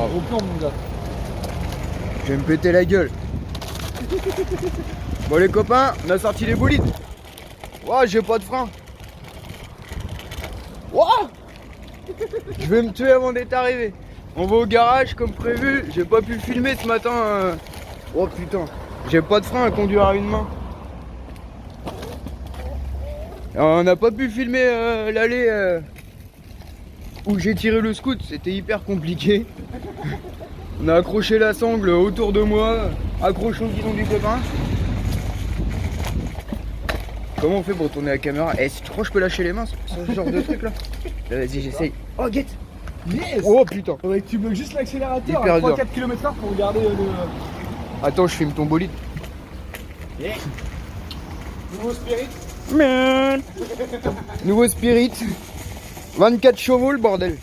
gros plan, mon gars. Je vais me péter la gueule. Bon les copains, on a sorti les bolides. Ouah, j'ai pas de frein. Ouah, je vais me tuer avant d'être arrivé. On va au garage comme prévu. J'ai pas pu filmer ce matin. Oh putain, j'ai pas de frein à conduire à une main. Alors, on n'a pas pu filmer l'allée où j'ai tiré le scout. C'était hyper compliqué. On a accroché la sangle autour de moi. Accroché au guidon du copain. Comment on fait pour tourner la caméra? Eh, si tu crois que je peux lâcher les mains sur ce genre de truc là? Vas-y, j'essaye. Oh, get! Yes! Oh putain! Faudrait que tu bloques juste l'accélérateur Hyper à dur. 3-4 km/h pour regarder le. Attends, je filme ton bolide. Yeah. Nouveau Spirit. Man. Nouveau Spirit. 24 chevaux le bordel.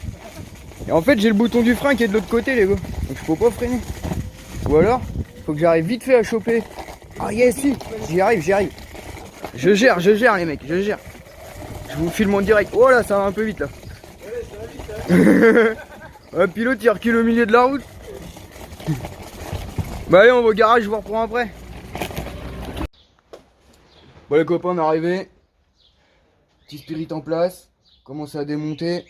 Et en fait, j'ai le bouton du frein qui est de l'autre côté, les gars. Donc je peux pas freiner. Ou alors, faut que j'arrive vite fait à choper. Ah yes, si! J'y arrive, j'y arrive. Je gère les mecs, je gère. Je vous filme en direct. Oh là, ça va un peu vite là. Un pilote il recule au milieu de la route. Bah allez, on va au garage, je vous reprends après. Bon les copains, on est arrivé. Petit Spirit en place. Commence à démonter.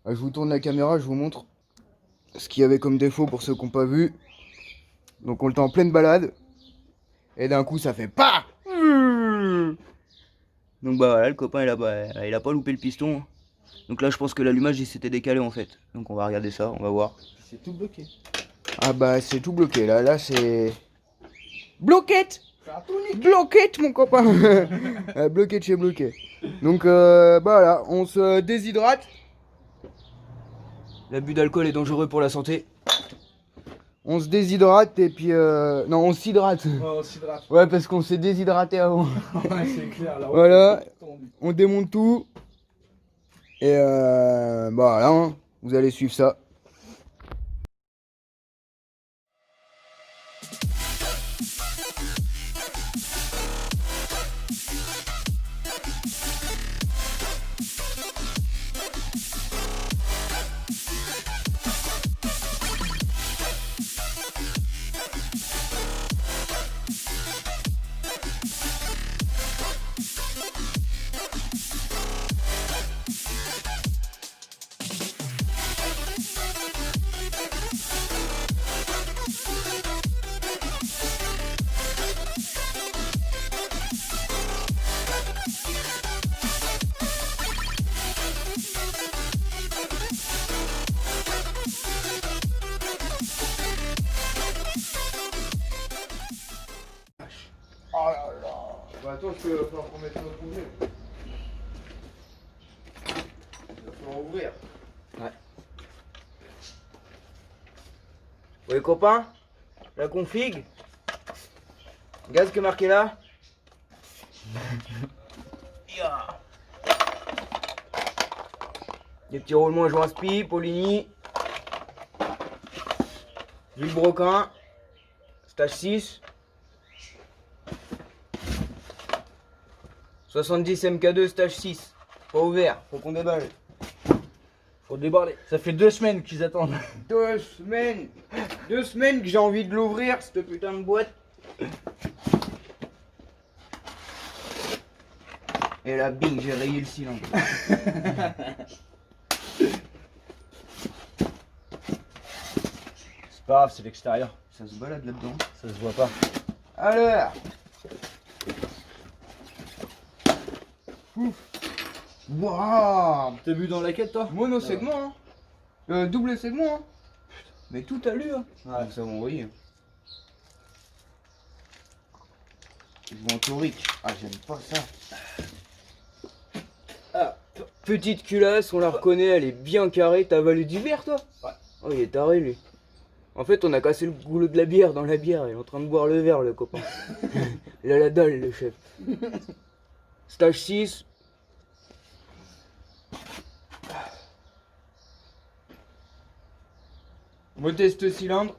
Je vous tourne la caméra, je vous montre ce qu'il y avait comme défaut pour ceux qui n'ont pas vu. Donc on le tend en pleine balade. Et d'un coup ça fait PAH. Donc bah voilà, le copain il a pas loupé le piston. Donc là je pense que l'allumage il s'était décalé en fait. Donc on va regarder ça, on va voir. C'est tout bloqué. Ah bah c'est tout bloqué là c'est... Bloquette. Bloquette mon copain. Bloquette chez bloqué. Donc bah voilà, on se déshydrate. L'abus d'alcool est dangereux pour la santé. On se déshydrate et puis non, on s'hydrate. Ouais, on s'hydrate. Ouais, parce qu'on s'est déshydraté avant. Ouais, c'est clair. Là, Voilà, on démonte tout. Et bah voilà, hein, vous allez suivre ça. Oh là là. Bah attends, parce qu'il va falloir qu'on mette ça au congé. Il va falloir ouvrir. Ouais. Bon les copains, la config. Gaz qui est marqué là. Yeah. Des petits roulements joints spi, Polini. Huile broquin. Stage 6. 70 MK2 stage 6. Pas ouvert, faut qu'on déballe. Faut débarrer. Ça fait 2 semaines qu'ils attendent. 2 semaines. 2 semaines que j'ai envie de l'ouvrir, cette putain de boîte. Et là, bing, j'ai rayé le cylindre. C'est pas grave, c'est l'extérieur. Ça se balade là-dedans. Ça se voit pas. Alors. Ouf. Waouh. T'as vu dans la quête toi? Mono-segment, hein. Double segment, hein. Mais tout à lu, hein. Ouais. Ça va envoyer. Ventorique. Ah, j'aime pas ça. Ah, petite culasse, on la reconnaît, elle est bien carrée. T'as avalé du verre, toi? Ouais. Oh, il est taré, lui. En fait, on a cassé le goulot de la bière dans la bière. Il est en train de boire le verre, le copain. Il a la dalle, le chef. Stage 6. Modeste cylindre.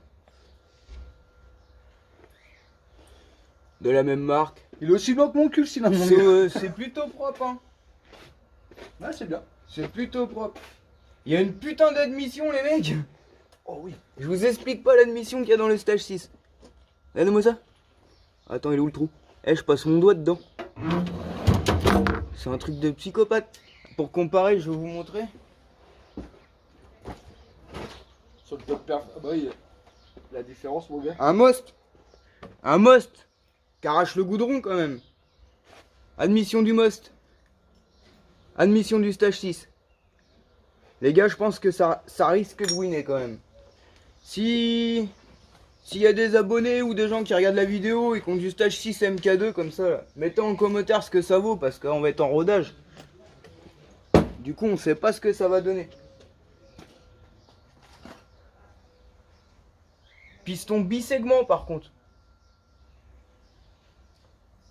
De la même marque. Il est aussi blanc que mon cul, sinon. C'est plutôt propre, hein. Ouais, c'est bien. C'est plutôt propre. Il y a une putain d'admission, les mecs. Oh oui. Je vous explique pas l'admission qu'il y a dans le stage 6. Donne-moi ça. Attends, il est où le trou? Eh, je passe mon doigt dedans. C'est un truc de psychopathe. Pour comparer, je vais vous montrer. Sur le top perf. Ah bah oui. La différence, mon gars. Un most. Un most. Qui arrache le goudron quand même. Admission du most. Admission du stage 6. Les gars, je pense que ça risque de winner quand même. S'il y a des abonnés ou des gens qui regardent la vidéo et qui ont du stage 6 MK2 comme ça, là, mettez en commentaire ce que ça vaut parce qu'on va être en rodage. Du coup, on sait pas ce que ça va donner. Piston bisegment par contre.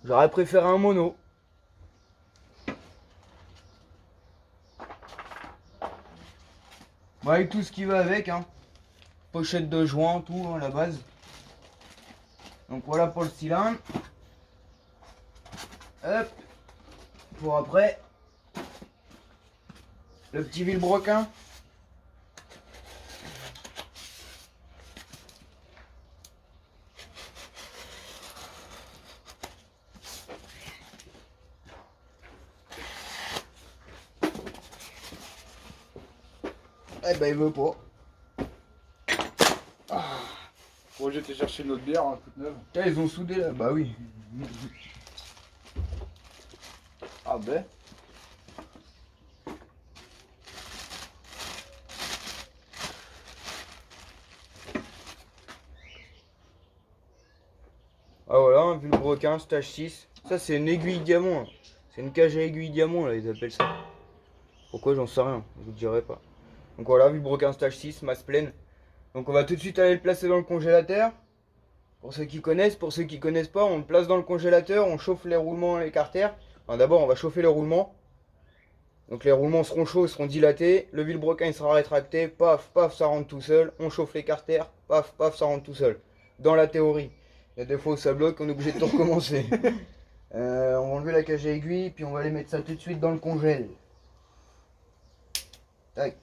J'aurais préféré un mono. Bon, avec tout ce qui va avec, hein. Pochette de joint, tout, hein, la base. Donc voilà pour le cylindre. Hop. Pour après, le petit vilebrequin. Eh ben il veut pas. Bon, j'étais chercher une autre bière, hein, toute neuve. Putain, ils ont soudé là, bah oui. Ah ben. Ah voilà, un vilebrequin, stage 6. Ça c'est une aiguille diamant. Hein. C'est une cage à aiguille diamant là, ils appellent ça. Pourquoi j'en sais rien, je vous dirai pas. Donc voilà, vilebrequin stage 6, masse pleine. Donc on va tout de suite aller le placer dans le congélateur. Pour ceux qui connaissent, pour ceux qui connaissent pas, on le place dans le congélateur, on chauffe les roulements et les carters. Enfin, d'abord on va chauffer les roulements. Donc les roulements seront chauds, seront dilatés. Le vilebrequin il sera rétracté, paf, paf, ça rentre tout seul. On chauffe les carters, paf, paf, ça rentre tout seul. Dans la théorie. Il y a des fois où ça bloque, on est obligé de tout recommencer. On va enlever la cage à aiguille, puis on va aller mettre ça tout de suite dans le congèle. Tac.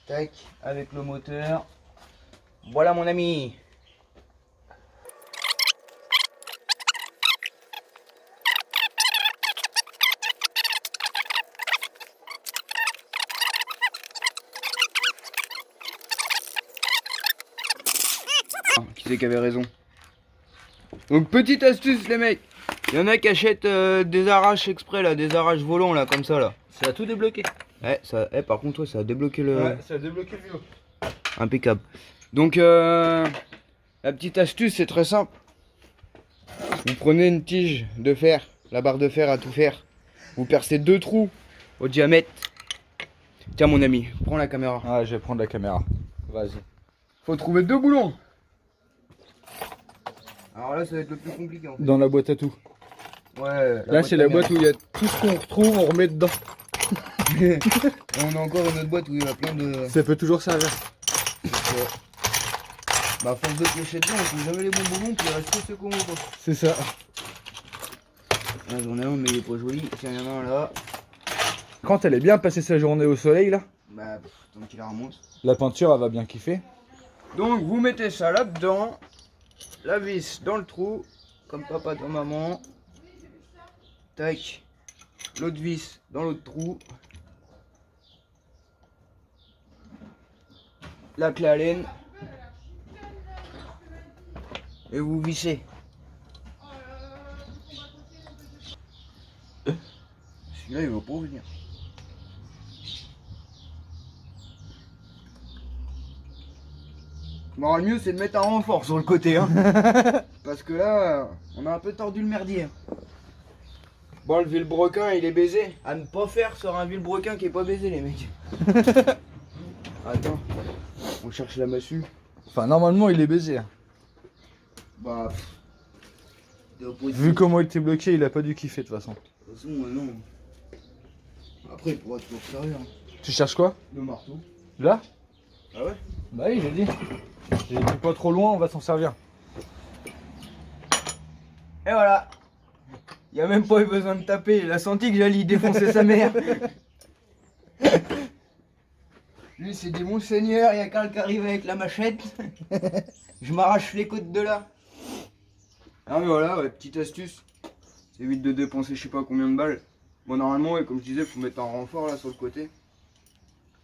Tac, avec le moteur. Voilà mon ami. Qui c'est qui avait raison? Donc petite astuce les mecs. Il y en a qui achètent des arraches exprès là, des arraches volants là, comme ça là. Ça a tout débloqué. Ouais, ça, par contre, ouais, ça a débloqué le. Ouais, ça a débloqué le vélo. Impeccable. Donc, la petite astuce, c'est très simple. Vous prenez une tige de fer, la barre de fer à tout faire. Vous percez 2 trous au diamètre. Tiens, mon ami, prends la caméra. Ah, je vais prendre la caméra. Vas-y. Faut trouver 2 boulons. Alors là, ça va être le plus compliqué en fait. Dans la boîte à tout. Ouais, Là, c'est la boîte où il y a tout ce qu'on retrouve, on remet dedans. On a encore une autre boîte où il y a plein de. Ça peut toujours servir. Bah, à force de piocher dedans, on trouve jamais les bons boulons, puis il reste que ceux qu'on veut. C'est ça. Là, j'en ai un, mais il est pas joli. Tiens, il y en a un là. Quand elle est bien passée sa journée au soleil, là, Bah, tant qu'il la remonte. la peinture, elle va bien kiffer. Donc, vous mettez ça là-dedans. La vis dans le trou, comme papa dans maman. Tac. L'autre vis dans l'autre trou. La clé à laine. Et vous vissez. Celui-là, il va pas venir. Bon, le mieux, c'est de mettre un renfort sur le côté, hein. Parce que là, on a un peu tordu le merdier. Bon, le vilebrequin, il est baisé. À ne pas faire sur un vilebrequin qui est pas baisé, les mecs. Attends, on cherche la massue. Enfin, normalement, il est baisé. Hein. Bah, Vu comment il était bloqué, il a pas dû kiffer de toute façon. De toute façon, non. Après, il pourra toujours servir. Hein. Tu cherches quoi? Le marteau. Là? Ah ouais? Bah oui, j'ai dit. J'ai dit pas trop loin, on va s'en servir. Et voilà. Il a même pas eu besoin de taper. Il a senti que j'allais y défoncer sa mère. Lui, c'est des monseigneurs, il y a Karl qui arrive avec la machette. Je m'arrache les côtes de là. Ah mais voilà, ouais, petite astuce. Ça évite de dépenser je sais pas combien de balles. Bon, normalement, ouais, comme je disais, faut mettre un renfort là sur le côté.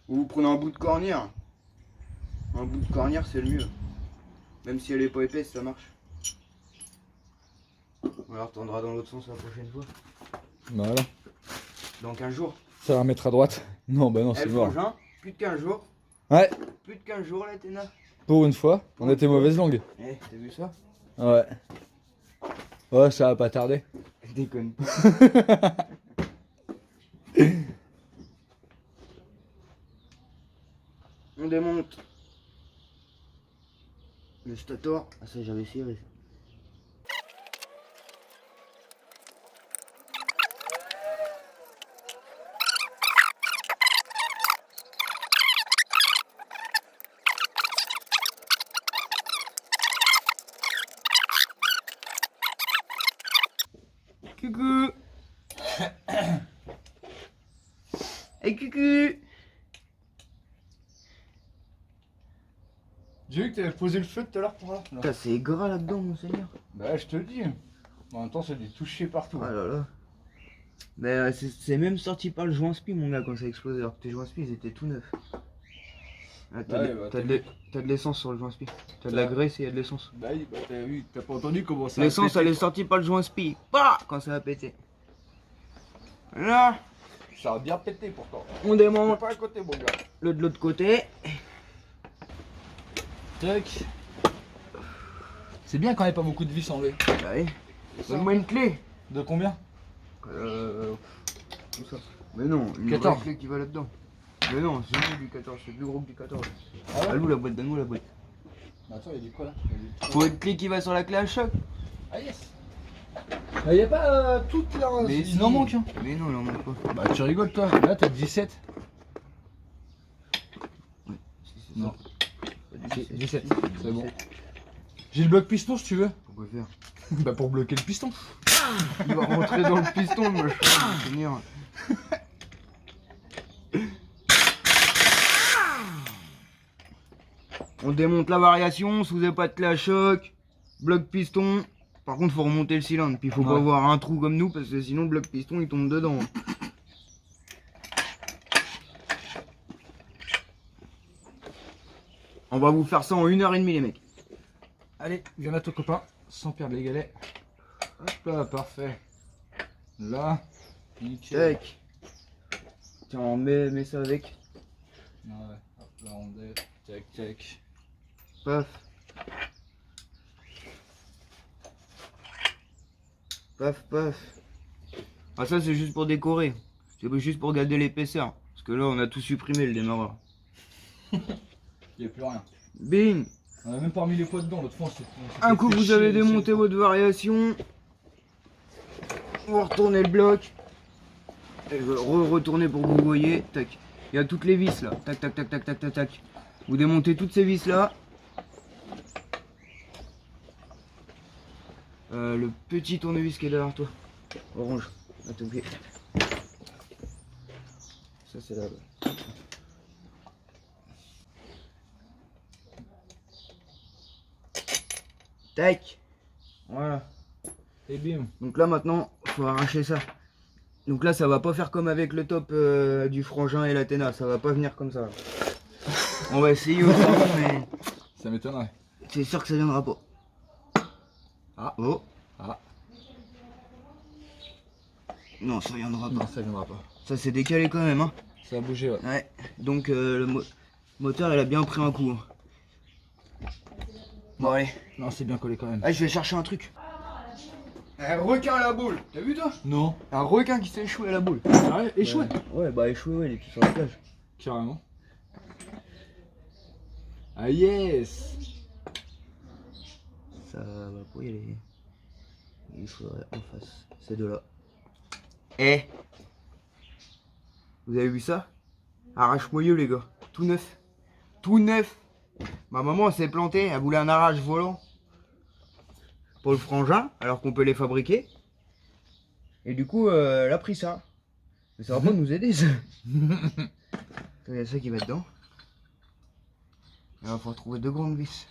Ou vous prenez un bout de cornière. Un bout de cornière, c'est le mieux. Même si elle est pas épaisse, ça marche. On la retournera dans l'autre sens la prochaine fois. Voilà. Dans 15 jours. Ça va mettre à droite. Non, bah non, c'est mort. Frangin, plus de 15 jours. Ouais, Plus de 15 jours là, Téna. pour une fois, on était mauvaise langue. Eh, t'as vu ça? Ouais. Ouais, ça va pas tarder. Je déconne pas. On démonte le stator. Ah ça j'avais serré. Coucou. Hey coucou. J'ai vu que t'avais posé le feu tout à l'heure pour là. Putain, c'est gras là-dedans, mon seigneur. Bah, je te le dis. En même temps, c'est du toucher partout. Oh là là. Mais c'est même sorti par le joint spi, mon gars, quand ça a explosé. Alors que tes joints spi, ils étaient tout neufs. Ah, t'as Ouais, bah, de l'essence sur le joint spi. T'as de la graisse et il y a de l'essence. Bah, oui, bah, t'as vu, t'as pas entendu comment ça. L'essence, elle est sortie par le joint spi. Bah, quand ça a pété. Là, Ça a bien pété pourtant. on démonte Pas à côté, mon gars. le de l'autre côté. Tac. C'est bien quand il n'y a pas beaucoup de vis enlevées. Bah oui. Donne-moi une clé. De combien? Tout ça. Mais non, une 14. vraie clé qui va là-dedans. Mais non, c'est mieux du 14, c'est plus gros que du 14. Ah ouais? Allô la boîte, donne-moi la boîte. Attends, il y a du quoi là? Il y a du Faut une clé qui va sur la clé à choc. Ah yes. Il y a pas toute là. Il en manque, hein. Mais non, il en manque pas. Bah tu rigoles toi, là t'as 17. C'est Non. ça. 17, c'est bon. J'ai le bloc piston si tu veux. Pourquoi faire? Bah pour bloquer le piston. Il va rentrer dans le piston, moi je peux tenir. On démonte la variation, sous pas de clé à choc, bloc piston. Par contre, faut remonter le cylindre. Puis faut pas Ouais. avoir un trou comme nous parce que sinon le bloc piston il tombe dedans. On va vous faire ça en 1h30 les mecs. Allez, viens là ton copain, sans perdre les galets. Hop là, parfait. Là, nickel. Tac. Tiens, on met ça avec. Ouais, hop là, rondelle, tac tac. Paf. Paf, paf. Ah ça c'est juste pour décorer. C'est juste pour garder l'épaisseur. Parce que là on a tout supprimé le démarreur. Il n'y a plus rien. Bing. On a même pas remis les poids dedans, l'autre fois on s'était Un coup fait vous chier, avez c'est démonté le- votre variation. Vous retournez le bloc. Et je vais retourner pour que vous voyez. Tac. Il y a toutes les vis là. Tac tac tac tac tac tac tac. Vous démontez toutes ces vis là. Le petit tournevis qui est derrière toi. Orange. À ton pied. Ça c'est là. Tac. Voilà. Et bim. Donc là maintenant, faut arracher ça. Donc là, ça va pas faire comme avec le top du Frangin et l'Athéna. Ça va pas venir comme ça. On va essayer aussi, mais Ça m'étonnerait. c'est sûr que ça viendra pas. Ah. Oh. Ah. Non, ça viendra pas. Non, ça viendra pas. Ça s'est décalé quand même, hein. Ça a bougé, ouais. Ouais. Donc le moteur, il a bien pris un coup. Bon allez. Non, c'est bien collé quand même. Allez, je vais chercher un truc. Un requin à la boule. T'as vu toi? Non. Un requin qui s'est échoué à la boule. Sérieux? Échoué? Ouais, bah échoué, ouais, il est tout sur la plage. Carrément. Ah yes. Ça va pas y aller. Il faudrait en face. Ces deux-là. Eh, vous avez vu ça? Arrache-moyeux les gars. Tout neuf. Tout neuf. Ma maman elle s'est plantée. Elle voulait un arrache volant. Pour le frangin. Alors qu'on peut les fabriquer. Et du coup elle a pris ça. Mais ça va pas nous aider ça. Il y a ça qui va dedans. Il va falloir trouver deux grandes vis.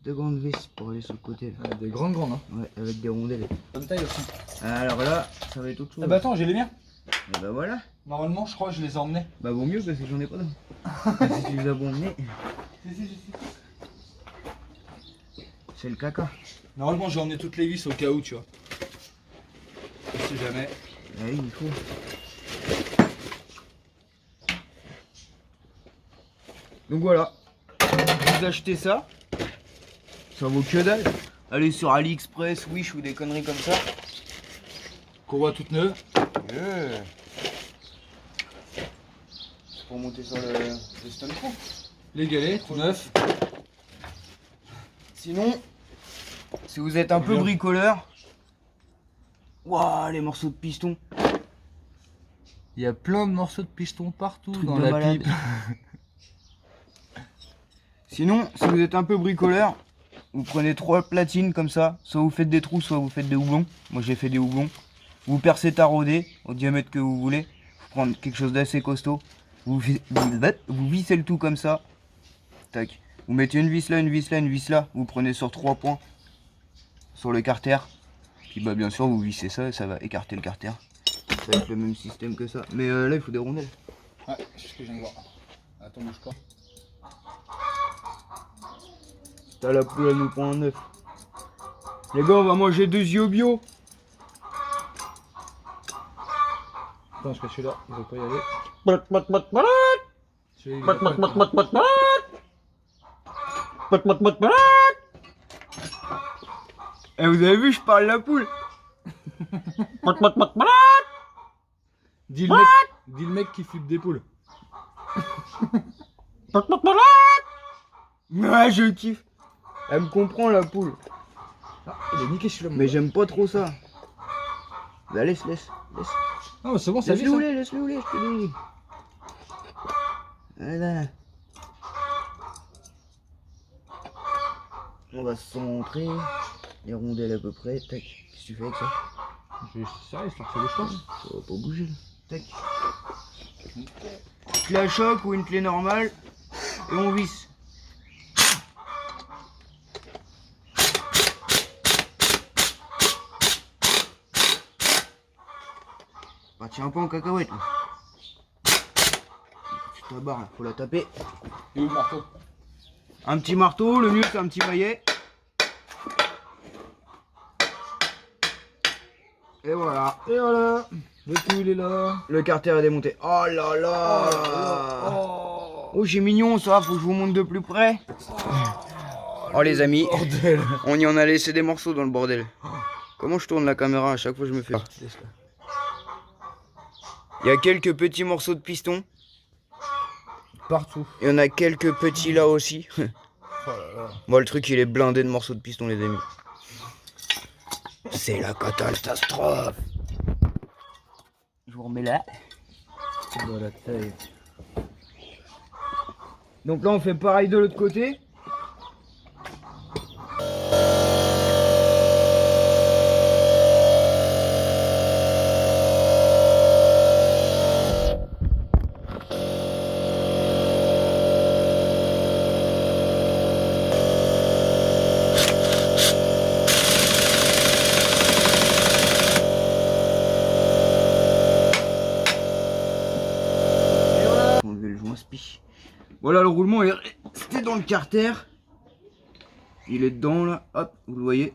Deux grandes vis pour aller sur le côté. Là. Des grandes hein. Ouais, avec des rondelles. Bonne taille aussi. Alors là, ça va être autre chose. Ah bah attends, j'ai les miens. Et bah voilà. Normalement, je crois que je les ai emmenés. Bah vaut mieux parce que j'en ai pas d'autres. Si tu les as bon emmenés, c'est le caca. Normalement, j'ai emmené toutes les vis au cas où, tu vois. Je sais jamais. Ah oui, il faut. Donc voilà. Vous achetez ça. Ça vaut que dalle. Allez sur AliExpress, Wish ou des conneries comme ça. Qu'on voit toute neuve. C'est pour monter sur le stone pro. Les galets, tout neuf. Sinon, si vous êtes un peu bricoleur, waouh, les morceaux de piston. Il y a plein de morceaux de piston partout Truc dans de la malade. pipe. Sinon, si vous êtes un peu bricoleur, vous prenez 3 platines comme ça. Soit vous faites des trous, soit vous faites des houblons. Moi j'ai fait des houblons. Vous percez taraudé au diamètre que vous voulez. Vous prenez quelque chose d'assez costaud. Vous vissez le tout comme ça. Tac. Vous mettez une vis là, une vis là, une vis là. Vous prenez sur 3 points sur le carter. Puis bah bien sûr vous vissez ça et ça va écarter le carter. Ça va être le même système que ça. Mais là il faut des rondelles. Ouais, c'est ce que je viens de voir. Attends, bouge pas. T'as la poule, elle nous prend un œuf. Les gars, on va manger 2 yeux bio. Attends, parce que celui-là, il veut pas y aller. Celui-là, Eh, vous avez vu, je parle la poule. dis le mec qui flippe des poules. Ouais, je kiffe. Elle me comprend la poule. Ah, il est niqué celui-là. Mais j'aime pas trop ça. Bah laisse. Non, mais c'est bon, ça Laisse-le vit rouler, je te dis. Voilà. On va se centrer. Les rondelles à peu près. Tac. Qu'est-ce que tu fais avec ça? Je vais sérieux, histoire que ça bouge pas. Ça va pas bouger là. Tac. Clé à choc ou une clé normale. Et on visse. Bah tiens pas en cacahuète là. Tu tabarres là, faut la taper. Et où le marteau? Un petit marteau, le mieux c'est un petit maillet. Et voilà. Et voilà. Le tout, il est là. Le carter est démonté. Oh là là. Oh c'est mignon ça, faut que je vous montre de plus près. Oh les amis, Bordel. on y en a laissé des morceaux dans le bordel. Comment je tourne la caméra à chaque fois je me fais. Il y a quelques petits morceaux de piston. Partout. Il y en a quelques petits là aussi. Bon le truc il est blindé de morceaux de piston les amis. C'est la catastrophe. Je vous remets là. Dans la taille. Donc là on fait pareil de l'autre côté. Voilà le roulement est resté dans le carter. Il est dedans là, hop, vous le voyez.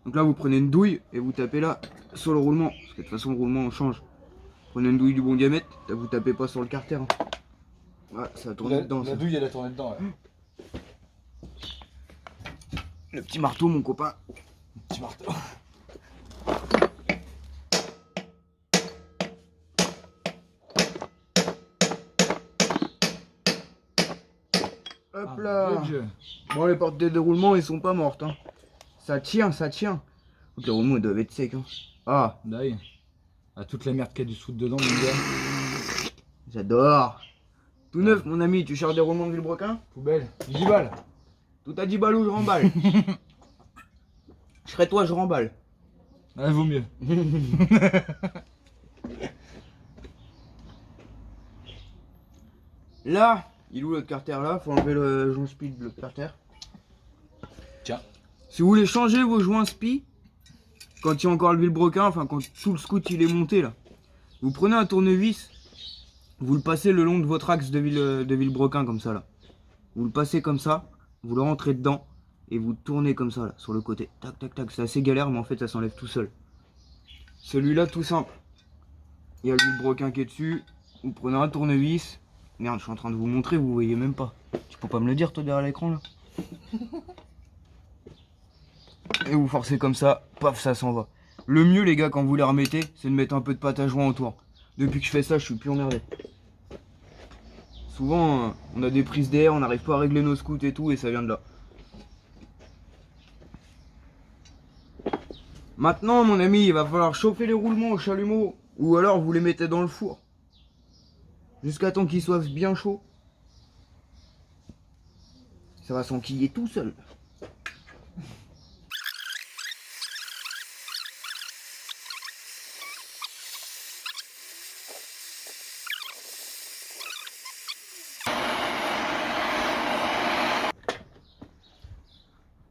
Donc là vous prenez une douille et vous tapez là sur le roulement. Parce que de toute façon le roulement on change. Prenez une douille du bon diamètre, là, vous tapez pas sur le carter. Hein. Ouais, ça a tourné dedans. La Ça. douille elle a tourné dedans. Ouais. Le petit marteau mon copain. Petit marteau. Hop là. Bon les portes de roulement ils sont pas mortes. Hein. Ça tient, ça tient. Donc les roulements ils doivent être secs. Hein. Ah, D'ailleurs. À toute la merde qu'il y a du sous dedans, mon gars. j'adore. Tout neuf mon ami, tu cherches des roulements de Villebrequin? Poubelle. 10 balles. Tout à 10 balles ou je remballe. Je serais toi, je remballe. Ouais, vaut mieux. Là, Il est où l'autre carter là? Faut enlever le joint spi de l'autre carter. Tiens. Si vous voulez changer vos joints spi, quand il y a encore le vilebrequin, enfin quand tout le scout il est monté là, vous prenez un tournevis, vous le passez le long de votre axe de vilebrequin comme ça là. Vous le passez comme ça, vous le rentrez dedans et vous tournez comme ça là, sur le côté. Tac tac tac, c'est assez galère mais en fait ça s'enlève tout seul. Celui-là tout simple. Il y a le vilebrequin qui est dessus, vous prenez un tournevis. Merde, je suis en train de vous montrer, vous voyez même pas. Tu peux pas me le dire toi derrière l'écran là? Et vous forcez comme ça, paf, ça s'en va. Le mieux les gars quand vous les remettez, c'est de mettre un peu de pâte à joint autour. Depuis que je fais ça, je suis plus emmerdé. Souvent, on a des prises d'air, on n'arrive pas à régler nos scouts et tout, et ça vient de là. Maintenant, mon ami, il va falloir chauffer les roulements au chalumeau, ou alors vous les mettez dans le four. Jusqu'à temps qu'ils soient bien chauds. Ça va s'enquiller tout seul.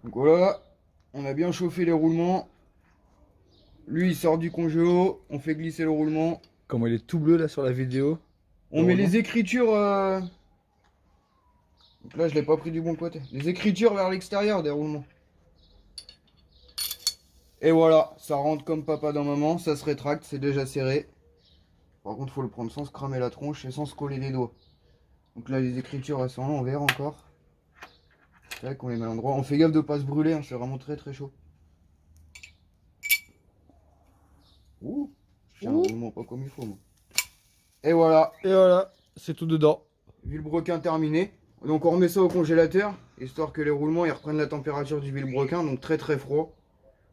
Donc voilà, on a bien chauffé les roulements. Lui il sort du congélo, on fait glisser le roulement. Comment il est tout bleu là sur la vidéo. On met les écritures... Donc là je l'ai pas pris du bon côté. Les écritures vers l'extérieur des roulements. Et voilà, ça rentre comme papa dans maman, ça se rétracte, c'est déjà serré. Par contre faut le prendre sans se cramer la tronche et sans se coller les doigts. Donc là les écritures elles sont à l'envers encore. Tac, on les met à l'endroit. On fait gaffe de pas se brûler, hein, c'est vraiment très très chaud. Ouh, je tiens vraiment pas comme il faut moi. Et voilà. Et voilà, c'est tout dedans. Vilebrequin terminé. Donc on remet ça au congélateur, histoire que les roulements ils reprennent la température du vilebrequin, donc très très froid.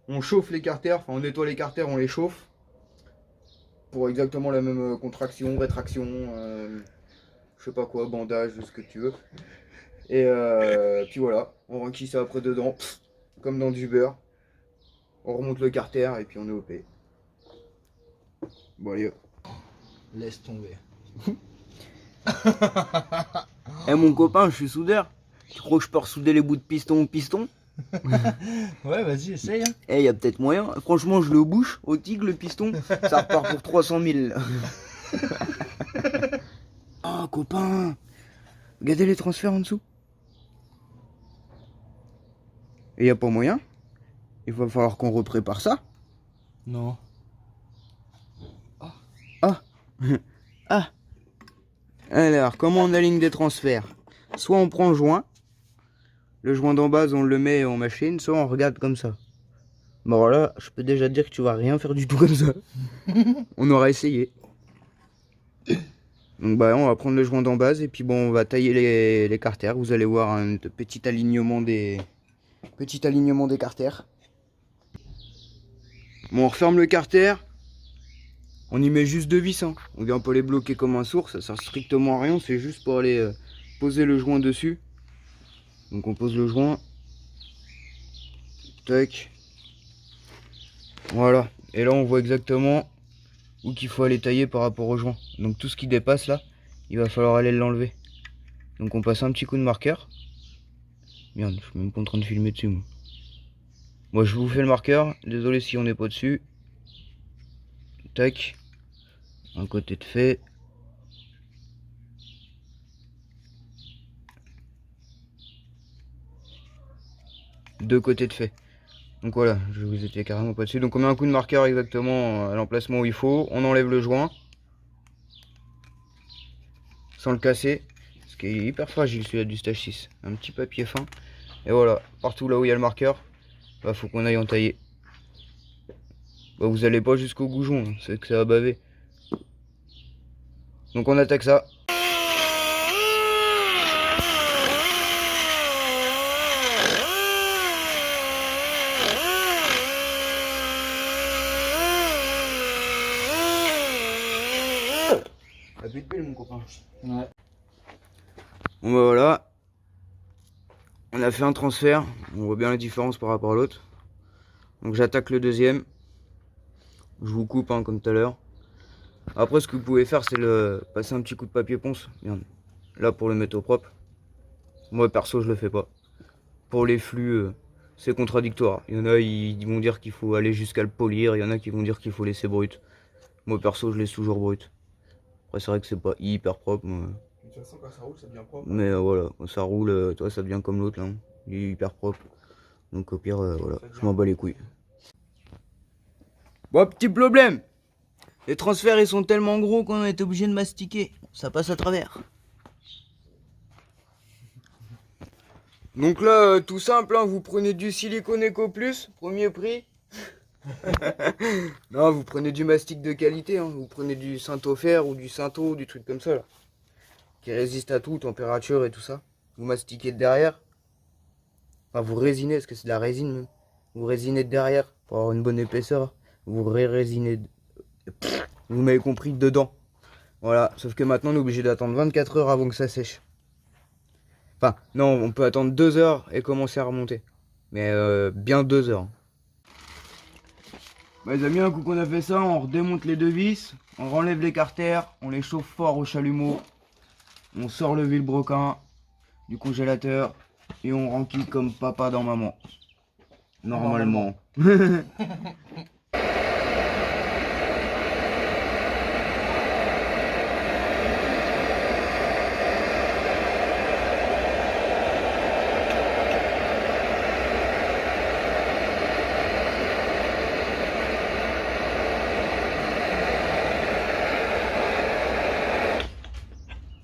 On chauffe les carters, enfin on nettoie les carters, on les chauffe. Pour exactement la même contraction, rétraction, je sais pas quoi, bandage, ce que tu veux. Et puis voilà, on renquille ça après dedans, pff, comme dans du beurre. On remonte le carter et puis on est OP. Bon allez. Laisse tomber. Eh mon copain, je suis soudeur. Tu crois que je peux ressouder les bouts de piston au piston? Ouais, vas-y, essaye. Hein. Eh, y a peut-être moyen. Franchement, je le bouche au tigre le piston. Ça repart pour 300 000. Oh copain, regardez les transferts en dessous. Et y a pas moyen? Il va falloir qu'on reprépare ça. Non. Ah. Ah. Alors, comment on aligne des transferts? Soit on prend le joint d'en base on le met en machine, soit on regarde comme ça. Bon là, je peux déjà te dire que tu vas rien faire du tout comme ça. On aura essayé. Donc bah on va prendre le joint d'en base et puis bon on va tailler les carters. Vous allez voir un petit alignement des carters. Bon on referme le carter. On y met juste deux vis, hein. On vient pas les bloquer comme un sourd, ça sert strictement à rien, c'est juste pour aller poser le joint dessus. Donc on pose le joint. Tac. Voilà. Et là on voit exactement où qu'il faut aller tailler par rapport au joint. Donc tout ce qui dépasse là, il va falloir aller l'enlever. Donc on passe un petit coup de marqueur. Merde, je suis même pas en train de filmer dessus moi. Moi je vous fais le marqueur, désolé si on n'est pas dessus. Tac, un côté de fait. Deux côtés de fait. Donc voilà, je vous étais carrément pas dessus. Donc on met un coup de marqueur exactement à l'emplacement où il faut. On enlève le joint. Sans le casser. Ce qui est hyper fragile celui-là du stage 6. Un petit papier fin. Et voilà, partout là où il y a le marqueur, bah, faut qu'on aille en tailler. Bah, vous allez pas jusqu'au goujon, hein, c'est que ça va baver. Donc on attaque ça. T'as plus de pile mon copain. Ouais. Bon bah voilà. On a fait un transfert. On voit bien la différence par rapport à l'autre. Donc j'attaque le deuxième. Je vous coupe hein, comme tout à l'heure. Après ce que vous pouvez faire c'est passer un petit coup de papier ponce. Merde. là pour le mettre au propre. Moi perso je le fais pas. Pour les flux, c'est contradictoire. Il y en a ils vont dire qu'il faut aller jusqu'à le polir, il y en a qui vont dire qu'il faut laisser brut. Moi perso je laisse toujours brut. Après c'est vrai que c'est pas hyper propre. Moi. De toute façon, quand ça roule, ça devient propre. Mais voilà, quand ça roule, toi ça devient comme l'autre là. Hein. Il est hyper propre. Donc au pire, voilà, je m'en bats les couilles. Bon, petit problème. Les transferts ils sont tellement gros qu'on est obligé de mastiquer. Ça passe à travers. Donc là, tout simple, hein, vous prenez du silicone Eco Plus, premier prix. Non, vous prenez du mastic de qualité, hein. Vous prenez du Saint-Ofer ou du Sainto, du truc comme ça là. Qui résiste à tout, température et tout ça. Vous mastiquez de derrière. Enfin, vous résinez, parce que c'est de la résine même. Vous résinez de derrière pour avoir une bonne épaisseur. Vous résinez. Vous m'avez compris, dedans. Voilà, sauf que maintenant on est obligé d'attendre 24 heures avant que ça sèche. Enfin, non, on peut attendre 2 heures et commencer à remonter. Mais bien 2 heures. Bah les amis, un coup qu'on a fait ça, on redémonte les deux vis, on renlève les carters, on les chauffe fort au chalumeau, on sort le vilebrequin du congélateur et on renquille comme papa dans maman. Normalement.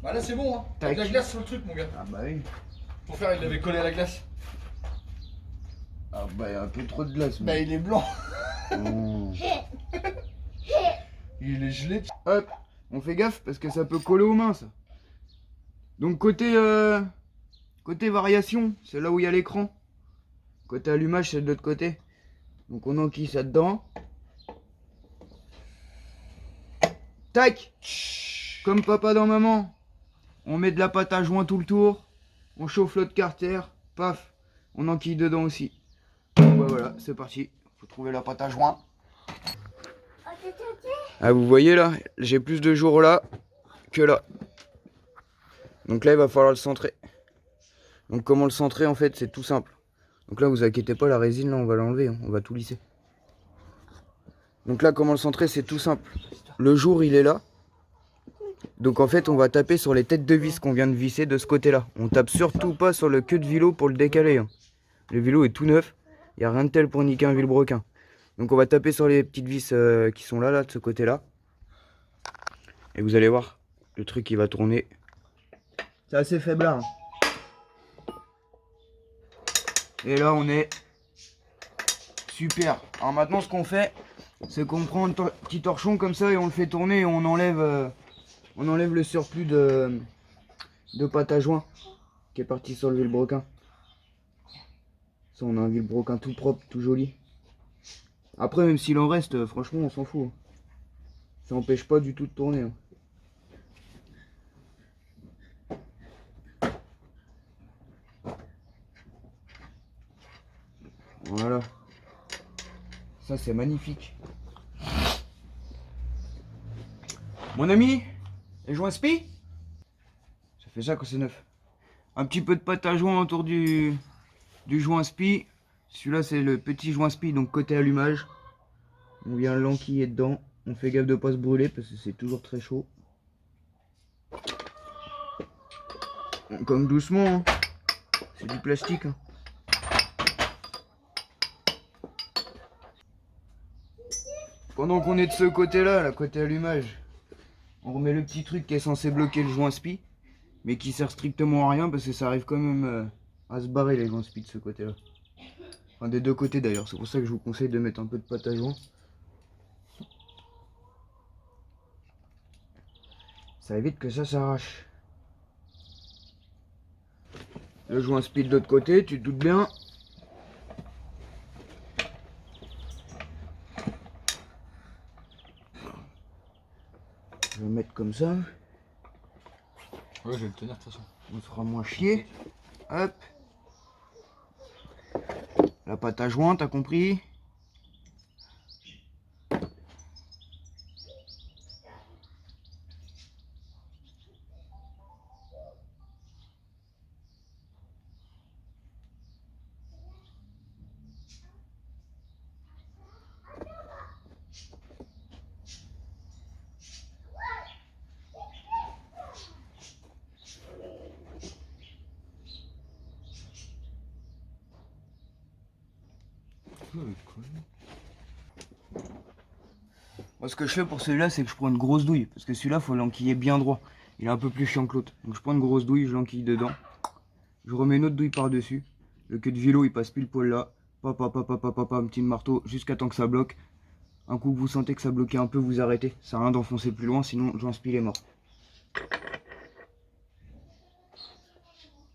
Bah là, c'est bon, hein. T'as de la glace sur le truc, mon gars. Ah bah oui. Ton frère, il l'avait collé à la glace. Ah bah il y a un peu trop de glace. Bah, il est blanc. Oh. Il est gelé. Hop, on fait gaffe parce que ça peut coller aux mains ça. Donc côté variation, c'est là où il y a l'écran. Côté allumage, c'est de l'autre côté. Donc on enquille ça dedans. Tac. Comme papa dans maman. On met de la pâte à joint tout le tour. On chauffe l'autre carter. Paf. On enquille dedans aussi. Ouais, voilà, c'est parti. Faut trouver la pâte à joint. Ah, vous voyez là, j'ai plus de jours là que là. Donc là, il va falloir le centrer. Donc comment le centrer en fait, c'est tout simple. Donc là, vous inquiétez pas, la résine là, on va l'enlever, hein, on va tout lisser. Donc là, comment le centrer, c'est tout simple. Le jour, il est là. Donc en fait, on va taper sur les têtes de vis qu'on vient de visser de ce côté-là. On tape surtout pas sur le queue de vélo pour le décaler. Hein. Le vélo est tout neuf. Il n'y a rien de tel pour niquer un vilebrequin. Donc on va taper sur les petites vis qui sont là, de ce côté-là. Et vous allez voir, le truc il va tourner. C'est assez faible là. Hein. Et là on est super. Alors maintenant ce qu'on fait, c'est qu'on prend un petit torchon comme ça et on le fait tourner et on enlève le surplus de pâte à joint qui est parti sur le vilebrequin. Ça on a un vilebrequin tout propre, tout joli. Après même s'il en reste, franchement on s'en fout. Hein. Ça n'empêche pas du tout de tourner. Hein. Voilà. Ça c'est magnifique. Mon ami, les joints spi, ça fait ça quand c'est neuf. Un petit peu de pâte à joint autour du joint spi. Celui-là c'est le petit joint spi, donc côté allumage. On vient l'enquiller dedans. On fait gaffe de pas se brûler parce que c'est toujours très chaud. Comme doucement, hein. C'est du plastique. Hein. Pendant qu'on est de ce côté-là, la côté allumage, on remet le petit truc qui est censé bloquer le joint spi, mais qui sert strictement à rien parce que ça arrive quand même à se barrer les joints spi de ce côté-là. Enfin des deux côtés d'ailleurs, c'est pour ça que je vous conseille de mettre un peu de pâte à joint. Ça évite que ça s'arrache. Le joint spi de l'autre côté, tu te doutes bien. Je vais le mettre comme ça. Ouais, je vais le tenir de toute façon. On se fera moins chier. Hop. La pâte à joint, t'as compris? Moi, ce que je fais pour celui-là, c'est que je prends une grosse douille. Parce que celui-là, faut l'enquiller bien droit. Il est un peu plus chiant que l'autre. Donc je prends une grosse douille, je l'enquille dedans. Je remets une autre douille par-dessus. Le queue de vélo, il passe pile poil là. Pop, pop, pop, pop, pop, un petit marteau jusqu'à temps que ça bloque. Un coup que vous sentez que ça bloque un peu, vous arrêtez. Ça sert à rien d'enfoncer plus loin, sinon Jean Spiel est mort.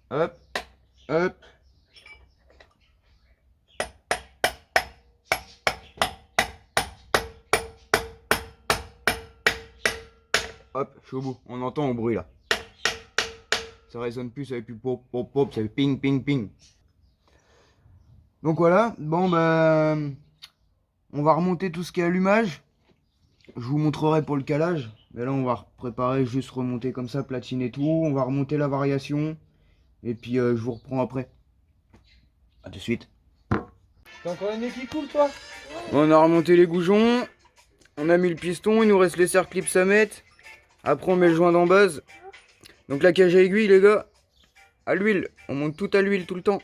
Hop, hop. Hop, je suis au bout. On entend au bruit là. Ça résonne plus, ça fait plus pop, pop, pop, ça fait ping, ping, ping. Donc voilà, bon bah, on va remonter tout ce qui est allumage. Je vous montrerai pour le calage. Mais là on va préparer, juste remonter comme ça, platine et tout. On va remonter la variation. Et puis je vous reprends après. A tout de suite. T'as encore une nez qui coule, toi? On a remonté les goujons. On a mis le piston, il nous reste les serre clips à mettre. Après on met le joint d'en base. Donc la cage à aiguille les gars, à l'huile. On monte tout à l'huile tout le temps.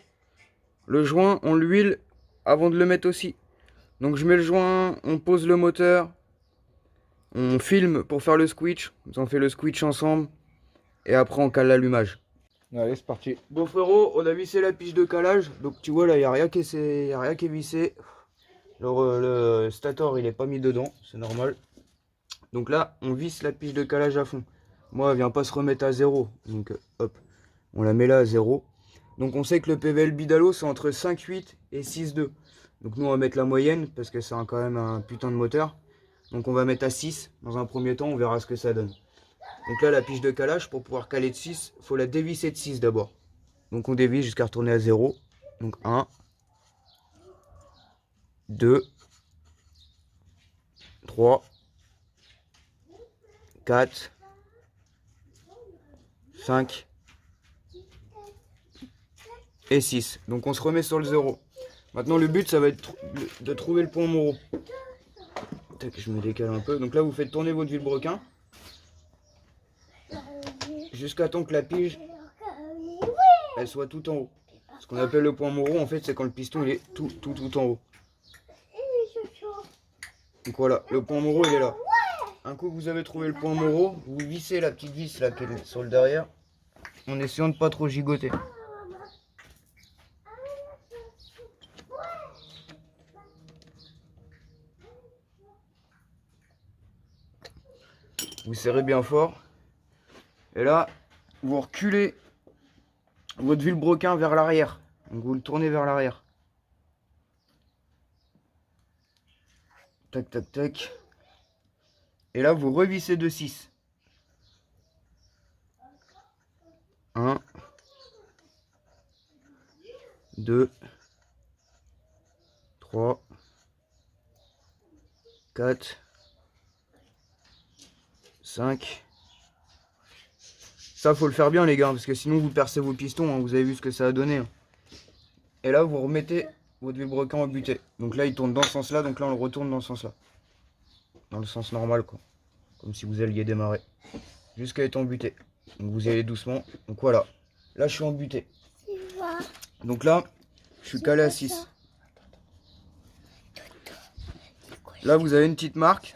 Le joint, on l'huile avant de le mettre aussi. Donc je mets le joint, on pose le moteur. On filme pour faire le squitch. On fait le squitch ensemble. Et après on cale l'allumage. Allez, c'est parti. Bon frérot, on a vissé la piche de calage. Donc tu vois là, il n'y a rien qui est vissé. Alors le stator il est pas mis dedans, c'est normal. Donc là, on visse la piche de calage à fond. Moi, elle vient pas se remettre à 0. Donc hop, on la met là à 0. Donc on sait que le PVL Bidalo c'est entre 5,8 et 6,2. Donc nous on va mettre la moyenne parce que c'est quand même un putain de moteur. Donc on va mettre à 6 dans un premier temps, on verra ce que ça donne. Donc là la piche de calage, pour pouvoir caler de 6, il faut la dévisser de 6 d'abord. Donc on dévisse jusqu'à retourner à 0. Donc 1, 2, 3, 4, 5 et 6. Donc on se remet sur le 0. Maintenant le but ça va être de trouver le point Moreau. Tac, je me décale un peu. Donc là vous faites tourner votre vilebrequin jusqu'à temps que la pige elle soit tout en haut. Ce qu'on appelle le point Moreau en fait c'est quand le piston il est tout en haut. Donc voilà, le point Moreau il est là. Un coup que vous avez trouvé le point Moreau, vous vissez la petite vis là qui est sur le derrière en essayant de pas trop gigoter. Vous serrez bien fort. Et là, vous reculez votre vilebrequin vers l'arrière. Donc vous le tournez vers l'arrière. Tac, tac, tac. Et là, vous revissez de 6. 1, 2, 3, 4, 5. Ça, faut le faire bien, les gars, parce que sinon vous percez vos pistons. Hein, vous avez vu ce que ça a donné. Hein. Et là, vous remettez votre vilebrequin au buté. Donc là, il tourne dans ce sens-là. Donc là, on le retourne dans ce sens-là. Dans le sens normal, quoi. Comme si vous alliez démarrer. Jusqu'à être en butée. Donc vous y allez doucement. Donc voilà. Là, je suis en butée. Donc là, je suis calé à 6. Là, vous avez une petite marque.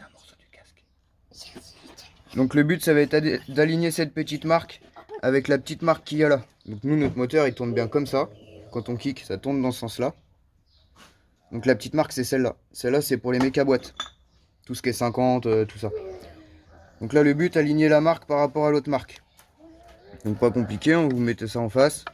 Donc le but, ça va être d'aligner cette petite marque avec la petite marque qu'il y a là. Donc nous, notre moteur, il tourne bien comme ça. Quand on kick, ça tourne dans ce sens-là. Donc la petite marque, c'est celle-là. Celle-là, c'est pour les méca boîtes. Tout ce qui est 50, tout ça. Donc là, le but, aligner la marque par rapport à l'autre marque. Donc pas compliqué, hein, vous mettez ça en face.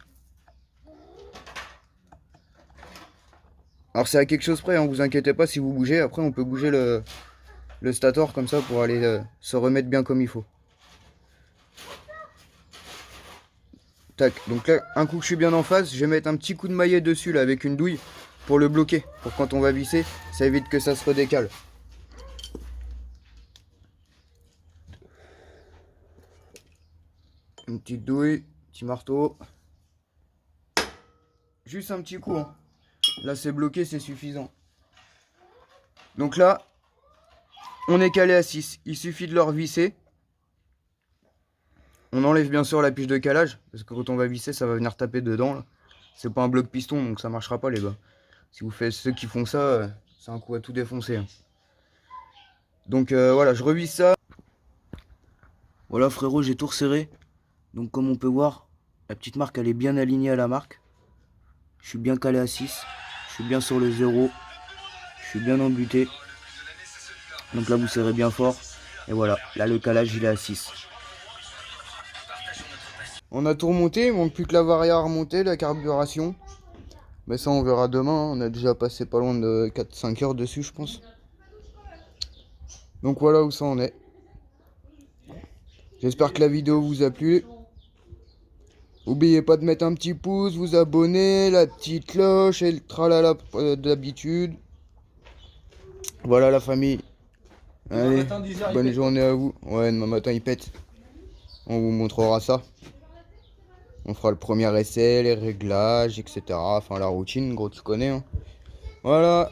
Alors c'est à quelque chose près, hein, vous inquiétez pas si vous bougez. Après, on peut bouger le stator comme ça pour aller se remettre bien comme il faut. Tac, donc là, un coup que je suis bien en face, je vais mettre un petit coup de maillet dessus là avec une douille pour le bloquer. Pour quand on va visser, ça évite que ça se redécale. Une petite douille, petit marteau. Juste un petit coup. Hein. Là c'est bloqué, c'est suffisant. Donc là, on est calé à 6. Il suffit de le revisser. On enlève bien sûr la piche de calage. Parce que quand on va visser, ça va venir taper dedans. C'est pas un bloc piston, donc ça marchera pas les gars. Si vous faites ceux qui font ça, c'est un coup à tout défoncer. Hein. Donc voilà, je revise ça. Voilà frérot, j'ai tout resserré. Donc comme on peut voir, la petite marque elle est bien alignée à la marque. Je suis bien calé à 6. Je suis bien sur le 0. Je suis bien embuté. Donc là vous serrez bien fort. Et voilà, là le calage il est à 6. On a tout remonté, il manque plus que la varie à remonter, la carburation. Mais ça on verra demain, on a déjà passé pas loin de 4-5 heures dessus je pense. Donc voilà où ça en est. J'espère que la vidéo vous a plu. N'oubliez pas de mettre un petit pouce, vous abonner, la petite cloche et le tralala d'habitude. Voilà la famille. Allez, bonne journée à vous. Ouais, demain matin il pète. On vous montrera ça. On fera le premier essai, les réglages, etc. Enfin la routine, gros tu connais. Hein. Voilà.